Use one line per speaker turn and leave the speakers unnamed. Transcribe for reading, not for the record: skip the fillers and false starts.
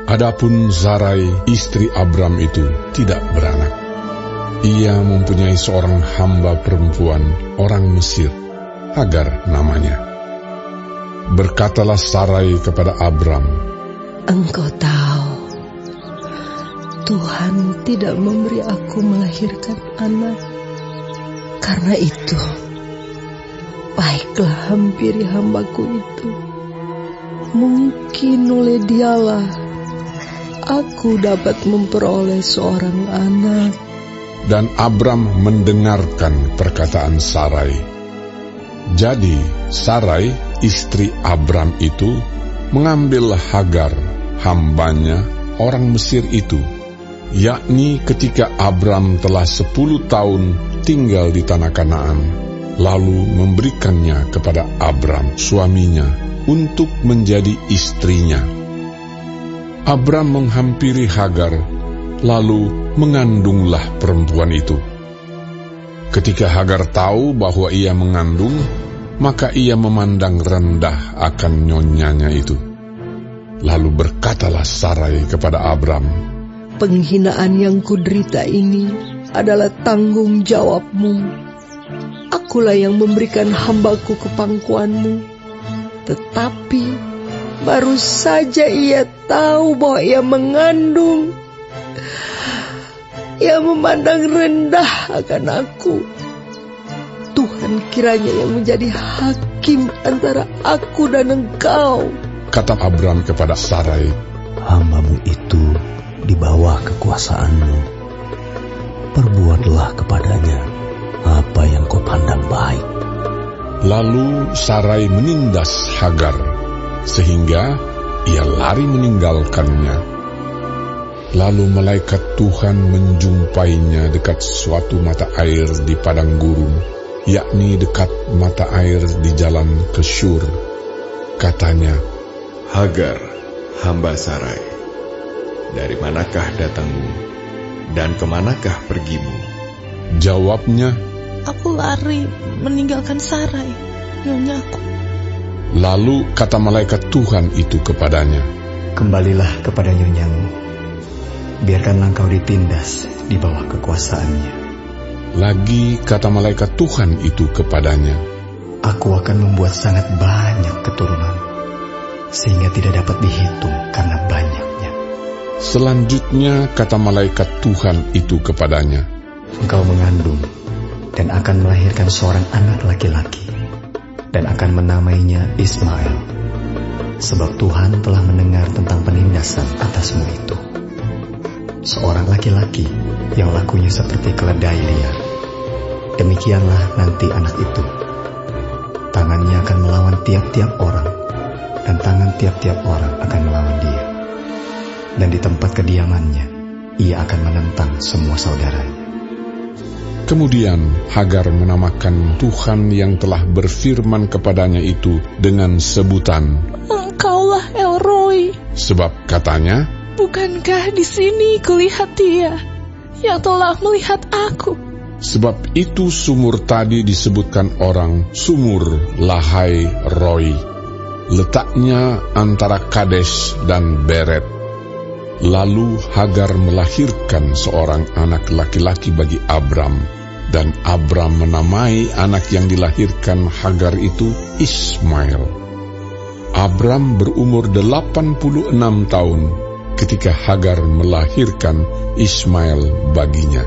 Adapun Sarai, istri Abram itu tidak beranak. Ia mempunyai seorang hamba perempuan orang Mesir, Hagar namanya. Berkatalah Sarai kepada Abram,
"Engkau tahu, Tuhan tidak memberi aku melahirkan anak. Karena itu, baiklah hampiri hambaku itu. Mungkin oleh dialah aku dapat memperoleh seorang anak."
Dan Abram mendengarkan perkataan Sarai. Jadi Sarai, istri Abram itu, mengambil Hagar, hambanya orang Mesir itu, yakni ketika Abram telah 10 tahun tinggal di tanah Kanaan, lalu memberikannya kepada Abram, suaminya, untuk menjadi istrinya. Abram menghampiri Hagar, lalu mengandunglah perempuan itu. Ketika Hagar tahu bahwa ia mengandung, maka ia memandang rendah akan nyonyanya itu. Lalu berkatalah Sarai kepada Abram,
"Penghinaan yang kuderita ini adalah tanggung jawabmu. Akulah yang memberikan hambaku ke pangkuanmu. Tetapi baru saja ia tahu bahwa ia mengandung. Ia memandang rendah akan aku. Tuhan kiranya yang menjadi hakim antara aku dan engkau."
Kata Abram kepada Sarai,
"Hambamu itu di bawah kekuasaanmu. Perbuatlah kepadanya apa yang kau pandang baik."
Lalu Sarai menindas Hagar, sehingga ia lari meninggalkannya. Lalu malaikat Tuhan menjumpainya dekat suatu mata air di padang gurun, yakni dekat mata air di jalan ke Syur. Katanya,
"Hagar, hamba Sarai, dari manakah datangmu dan kemanakah pergimu?"
Jawabnya,
"Aku lari meninggalkan Sarai, nyonyaku."
Lalu kata malaikat Tuhan itu kepadanya,
"Kembalilah kepada nyonyamu. Biarkanlah engkau ditindas di bawah kekuasaannya."
Lagi kata malaikat Tuhan itu kepadanya,
"Aku akan membuat sangat banyak keturunan, sehingga tidak dapat dihitung karena banyaknya."
Selanjutnya kata malaikat Tuhan itu kepadanya,
"Engkau mengandung dan akan melahirkan seorang anak laki-laki, dan akan menamainya Ismail, sebab Tuhan telah mendengar tentang penindasan atasmu itu. Seorang laki-laki yang lakunya seperti keledai liar. Demikianlah nanti anak itu. Tangannya akan melawan tiap-tiap orang, dan tangan tiap-tiap orang akan melawan dia. Dan di tempat kediamannya, ia akan menentang semua saudaranya."
Kemudian Hagar menamakan Tuhan yang telah berfirman kepadanya itu dengan sebutan,
"Engkaulah El Roi."
Sebab katanya,
"Bukankah di sini kulihat Dia yang telah melihat aku?"
Sebab itu sumur tadi disebutkan orang Sumur Lahai Roi. Letaknya antara Kades dan Beret. Lalu Hagar melahirkan seorang anak laki-laki bagi Abram, dan Abram menamai anak yang dilahirkan Hagar itu Ismail. Abram berumur 86 tahun ketika Hagar melahirkan Ismail baginya.